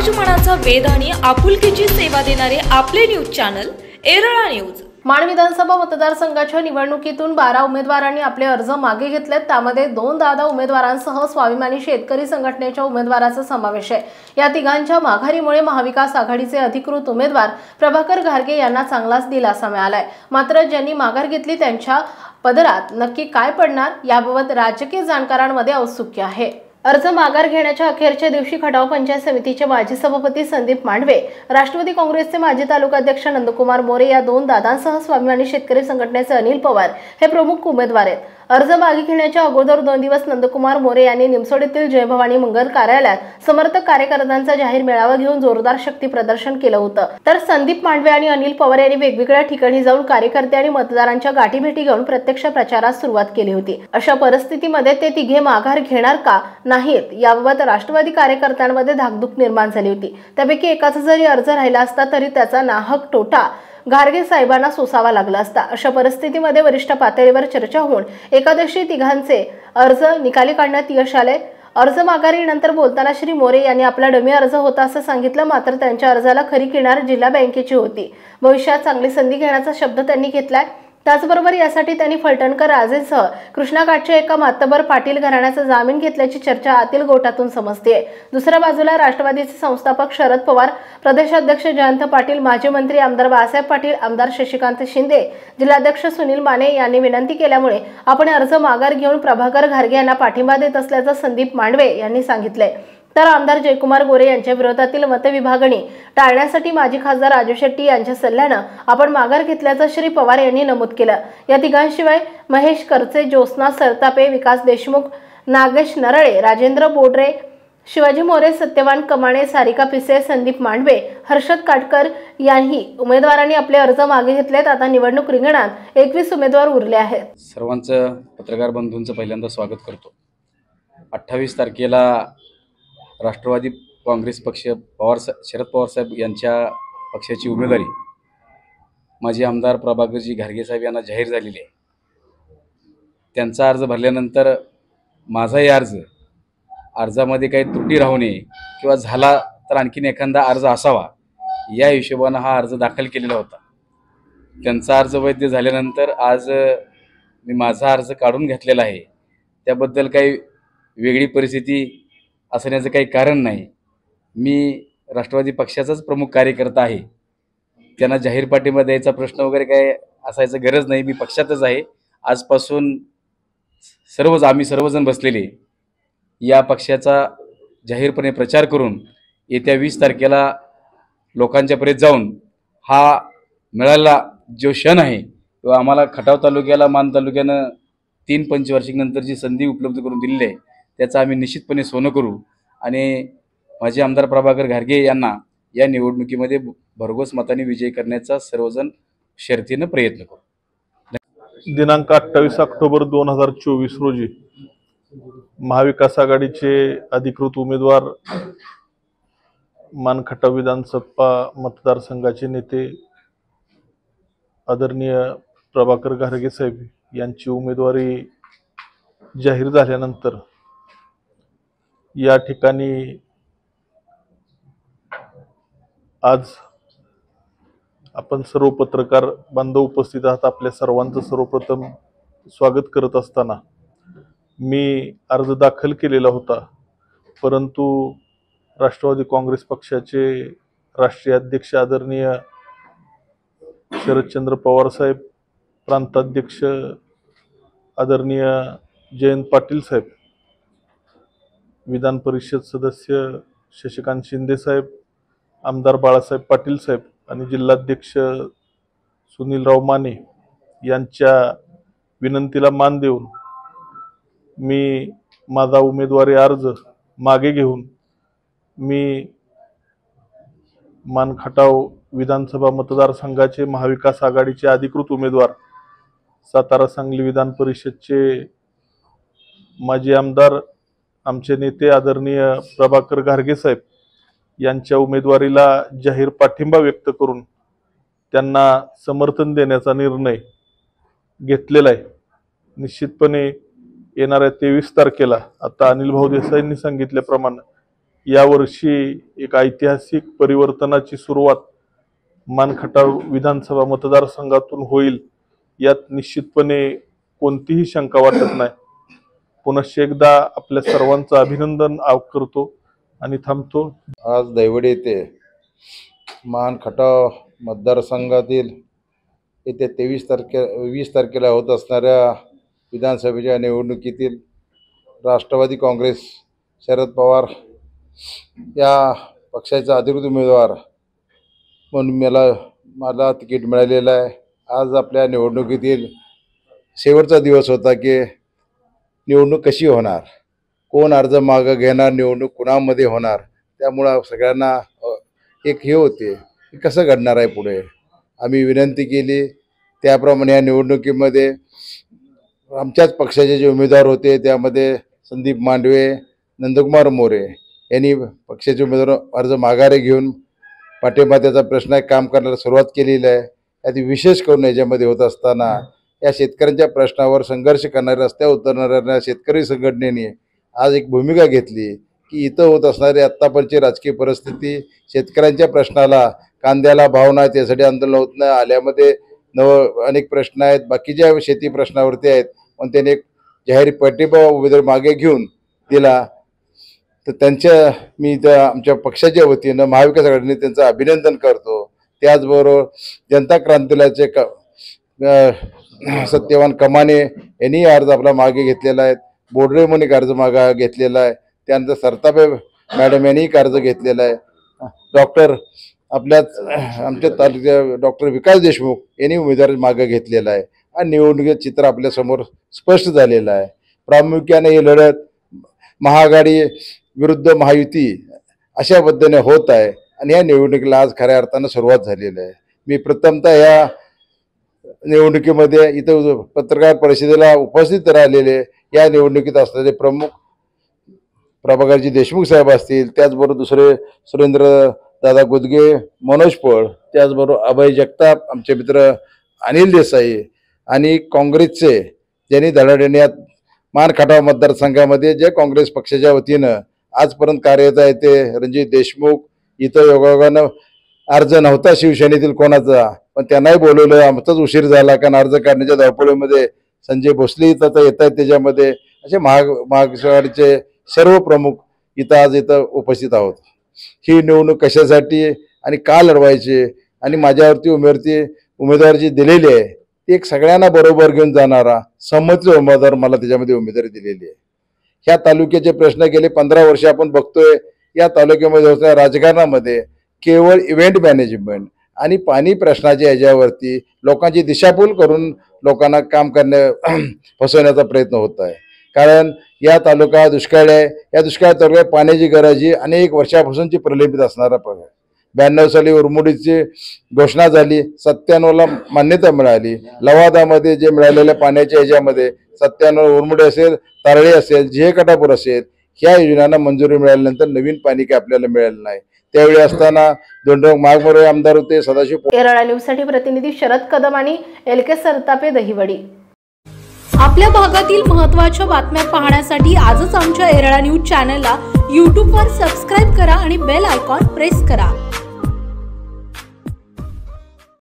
समाज मनाचा वेध आणि आपुलकीची सेवा देणारे आपले न्यूज चॅनल एरळा न्यूज। माण विधानसभा मतदारसंघाच्या निवडणुकीतून 12 उमेदवारांनी आपले अर्ज मागे घेतलेत। त्यामध्ये 2 दादा उमेदवारांसह स्वाभिमानी शेतकरी संघटनेच्या उमेदवाराचा समावेश आहे। या तिघांच्या माघारीमुळे महाविकास आघाडीचे अधिकृत उमेदवार प्रभाकर घारगे यांना चांगलाच दिलासा मिळालाय। मात्र ज्यांनी माघार घेतली त्यांच्या पदरात नक्की काय पडणार याबाबत राजकीय जाणकारांमध्ये औत्सुक्य आहे। अर्ज माघार घेण्याच्या अखेरच्या दिवशी खटाव पंचायत समितीचे माजी सभापती संदीप मांडवे, राष्ट्रवादी काँग्रेसचे माजी तालुकाध्यक्ष नंदकुमार मोरे या 2 दादांसह स्वाभिमानी शेतकरी संघटनेचे अनिल पवार हे प्रमुख उमेदवार आहेत। अर्ज मागे घेण्याच्या अगोदर 2 दिवस नंदकुमार मोरे यांनी निमसोड येथील जय भवानी मंगल कार्यालयात समर्थक कार्यकर्त्यांचा जाहीर मेळावा घेऊन जोरदार शक्ती प्रदर्शन केलं होतं। तर संदीप मांडवे आणि अनिल पवार यांनी वेगवेगळ्या ठिकाणी जाऊन कार्यकर्ते आणि मतदारांच्या गाठीभेटी घेऊन प्रत्यक्ष प्रचारास सुरुवात केली होती। अशा परिस्थितीमध्ये ते तिघे माघार घेणार का नाहीत याबाबत राष्ट्रवादी कार्यकर्त्यांमध्ये धाकधूक निर्माण झाली होती। त्यापैकी एकाचा जरी अर्ज राहिला असता तरी त्याचा नाहक तोटा घारगे साहेबांना सोसावा लागला असता। अशा परिस्थितीमध्ये वरिष्ठ पातळीवर चर्चा होऊन एकादशी तिघांचे अर्ज निकाली काढण्यात यश आले। अर्ज माघारीनंतर बोलताना श्री मोरे यांनी आपला डमी अर्ज होता असं सांगितलं। मात्र त्यांच्या अर्जाला खरी किनार जिल्हा बँकेची होती। भविष्यात चांगली संधी घेण्याचा शब्द त्यांनी घेतलाय। त्याचबरोबर यासाठी त्यांनी फलटणकर राजेसह कृष्णाकाठच्या एका मातबर पाटील घराण्याचा जामीन घेतल्याची चर्चा आतील गोटातून समजते। दुसऱ्या बाजूला राष्ट्रवादीचे संस्थापक शरद पवार, प्रदेशाध्यक्ष जयंत पाटील, माजी मंत्री आमदार बाळासाहेब पाटील, आमदार शशिकांत शिंदे, जिल्हाध्यक्ष सुनील माने यांनी विनंती केल्यामुळे आपण अर्ज माघार घेऊन प्रभाकर घारगे यांना पाठिंबा देत असल्याचं संदीप मांडवे यांनी सांगितले। तर आमदार जयकुमार गोरे यांच्या विरोधातील मतविभागणी टाळण्यासाठी माजी खासदार राजू शेट्टी यांच्या सल्ल्यानं आपण माघार घेतल्याचं श्री पवार यांनी नमूद केलं। या तिघांशिवाय महेश करचे, ज्योत्स्ना सरतापे, विकास देशमुख, नागेश नरळे, राजेंद्र बोडरे, शिवाजी मोरे, सत्यवान कमाणे, सारिका पिसे, संदीप मांडवे, हर्षद काटकर यांनी उमेदवारांनी आपले अर्ज मागे घेतलेत। आता निवडणूक रिंगणात 21 उमेदवार उरले आहेत। सर्वांचं पत्रकार बंधूंचं पहिल्यांदा स्वागत करतो। 28 तारखेला राष्ट्रवादी काँग्रेस पक्ष शरद पवार साहेब यांच्या पक्षाची उमेदवारी माजी आमदार प्रभाकरजी घारगे साहेब यांना जाहीर झालेली आहे। त्यांचा अर्ज भरल्यानंतर माझाही अर्जामध्ये काही त्रुटी राहू नये किंवा झाला तर आणखीन एखादा अर्ज असावा या हिशोबानं हा अर्ज दाखल केलेला होता। त्यांचा अर्ज वैध झाल्यानंतर आज मी माझा अर्ज काढून घेतलेला आहे। त्याबद्दल काही वेगळी परिस्थिती असण्याचं काही कारण नाही। मी राष्ट्रवादी पक्षाचाच प्रमुख कार्यकर्ता आहे। त्यांना जाहीर पाठिंबा द्यायचा प्रश्न वगैरे काय असायचं गरज नाही। मी पक्षातच आहे। आजपासून आम्ही सर्वजण बसलेले या पक्षाचा जाहीरपणे प्रचार करून येत्या 20 तारखेला लोकांच्यापर्यंत जाऊन हा मिळालेला जो क्षण आहे तो आम्हाला खटाव तालुक्याला मान तालुक्यानं 3 पंचवार्षिक नंतर जी संधी उपलब्ध करून दिलेली आहे त्याचा आम्ही निश्चितपणे सोनं करू आणि माजी आमदार प्रभाकर घारगे यांना या निवडणुकीमध्ये भरघोस मताने विजयी करण्याचा सर्वजण शर्तीनं प्रयत्न करू। दिनांक 28 ऑक्टोबर 2024 रोजी महाविकास आघाडीचे अधिकृत उमेदवार मानखटाव विधानसभा मतदारसंघाचे नेते आदरणीय प्रभाकर घारगे साहेब यांची उमेदवारी जाहीर झाल्यानंतर या ठिकाणी आज आपण सर्व पत्रकार बांधव उपस्थित आहात। आपल्या सर्वांचं सर्वप्रथम स्वागत करत असताना मी अर्ज दाखल केलेला होता, परंतु राष्ट्रवादी काँग्रेस पक्षाचे राष्ट्रीय अध्यक्ष आदरणीय शरदचंद्र पवार साहेब, प्रांताध्यक्ष आदरणीय जयंत पाटील साहेब, विधान परिषद सदस्य शशिकांत शिंदे साहेब, आमदार बाळासाहेब पाटील साहेब आणि जिल्हाध्यक्ष सुनीलराव माने यांच्या विनंतीला मान देऊन मी माझा उमेदवारी अर्ज मागे घेऊन मी मानखटाव विधानसभा मतदारसंघाचे महाविकास आघाडीचे अधिकृत उमेदवार, सातारा सांगली विधान परिषदचे माजी आमदार आमचे नेते आदरणीय प्रभाकर घारगे साहेब यांच्या उमेदवारीला जाहीर पाठिंबा व्यक्त करून त्यांना समर्थन देण्याचा निर्णय घेतलेला आहे। निश्चितपणे येणाऱ्या 23 तारखेला आता अनिल भाऊ देसाईंनी सांगितल्याप्रमाणे यावर्षी एक ऐतिहासिक परिवर्तनाची सुरुवात मानखटाव विधानसभा मतदारसंघातून होईल यात निश्चितपणे कोणतीही शंका वाटत नाही. पुनश्च एकदा आपल्या सर्वांचं अभिनंदन करतो आणि थांबतो. आज दैवडी येथे मानखटाव मतदारसंघातील येत्या 20 तारखेला होत असणाऱ्या विधानसभेच्या निवडणुकीतील राष्ट्रवादी काँग्रेस शरद पवार या पक्षाचा अधिकृत उमेदवार म्हणून मला तिकीट मिळालेलं आहे. आज आपल्या निवडणुकीतील शेवटचा दिवस होता की निवडणूक कशी होणार, कोण अर्ज मागं घेणार, निवडणूक कुणामध्ये होणार, त्यामुळं सगळ्यांना एक हे होते की कसं घडणार आहे पुढे. आम्ही विनंती केली त्याप्रमाणे या निवडणुकीमध्ये आमच्याच पक्षाचे जे उमेदवार होते त्यामध्ये संदीप मांडवे, नंदकुमार मोरे यांनी पक्षाचे उमेदवार अर्ज माघारी घेऊन पाठिंबा त्याचा प्रश्न काम करायला सुरुवात केलेली आहे. यात विशेष करून याच्यामध्ये होत असताना या शेतकऱ्यांच्या प्रश्नावर संघर्ष करणाऱ्या, रस्त्यावर उतरणाऱ्या शेतकरी संघटनेने आज एक भूमिका घेतली की इथं होत असणारी आत्तापर्यंतची राजकीय परिस्थिती, शेतकऱ्यांच्या प्रश्नाला, कांद्याला भाव नाही त्यासाठी आंदोलन होत नाही, आल्यामध्ये अनेक प्रश्न आहेत, बाकीच्या शेती प्रश्नावरती आहेत, पण त्याने एक जाहीर पाठिंबा उमेदवार मागे घेऊन दिला. तर मी त्या आमच्या पक्षाच्या वतीनं महाविकास आघाडीने त्यांचं अभिनंदन करतो. त्याचबरोबर जनता क्रांतीलाचे सत्यवान कमाने यांनी अर्ज आपला मागे घेतलेला आहे. बोडरे म्हणून अर्ज मागे घेतलेला आहे. त्यानंतर सरतापे मॅडम यांनी अर्ज घेतलेला आहे. आमच्या तालुक्यात डॉक्टर विकास देशमुख यांनी उमेदवार मागे घेतलेला आहे. आणि निवडणुकीचं चित्र आपल्यासमोर स्पष्ट झालेलं आहे. प्रामुख्याने ही लढत महाआघाडी विरुद्ध महायुती अशा पद्धतीने होत आहे आणि या निवडणुकीला आज खऱ्या अर्थानं सुरुवात झालेली आहे. मी प्रथमतः या निवडणुकीमध्ये इथं पत्रकार परिषदेला उपस्थित राहिलेले या निवडणुकीत असलेले प्रमुख प्रभाकरजी देशमुख साहेब असतील, त्याचबरोबर दुसरे सुरेंद्र दादा गुदगे, मनोज पळ, त्याचबरोबर अभय जगताप, आमचे मित्र अनिल देसाई आणि काँग्रेसचे ज्यांनी धडाडीने मानखटाव मतदारसंघामध्ये जे काँग्रेस पक्षाच्या वतीनं आजपर्यंत कार्यरत आहे ते रणजित देशमुख. इथं योगायोगानं अर्ज नव्हता शिवसेनेतील कोणाचा, पण त्यांनाही बोलवलं. आमचाच उशीर झाला कारण अर्ज काढण्याच्या धावपळीमध्ये संजय भोसले इथं येत आहेत. त्याच्यामध्ये असे महाआघाडीचे सर्व प्रमुख इथं उपस्थित आहोत. ही निवडणूक कशासाठी आणि का लढवायची आणि माझ्यावरती उमेदवार जी दिलेली आहे ती एक सगळ्यांना बरोबर घेऊन जाणारा संमतीचा उमेदवार मला त्याच्यामध्ये उमेदवारी दिलेली आहे. ह्या तालुक्याचे प्रश्न गेले 15 वर्ष आपण बघतोय. या तालुक्यामध्ये होत्या राजकारणामध्ये केवळ इव्हेंट मॅनेजमेंट आणि पाणी प्रश्नाच्या ह्याच्यावरती लोकांची दिशाभूल करून लोकांना काम फसवण्याचा प्रयत्न होत आहे. कारण या तालुका दुष्काळ आहे. या दुष्काळ तालुक्यात पाण्याची गरज ही अनेक वर्षापासूनची प्रलंबित असणारा प्रकार. 92 साली उरमुडीची घोषणा झाली, 97ला मान्यता मिळाली. लवादामध्ये जे मिळालेल्या पाण्याच्या ह्याच्यामध्ये 97 उरमुडी असेल, तारळी असेल, जिहेकटापूर असेल, ह्या योजनांना मंजुरी मिळाल्यानंतर नवीन पाणी काही आपल्याला मिळालं नाही. त्यावेळी असताना दोंडोग मागमोरे आमदार होते सदाशिव. येरळा न्यूजसाठी प्रतिनिधी शरद कदम आणि LK सरतापे, दहिवडी. आपल्या भागातील महत्त्वाच्या बातम्या पाहण्यासाठी आजच आमच्या येरळा न्यूज चॅनलला यूट्यूबवर सबस्क्राईब करा आणि बेल आयकॉन प्रेस करा.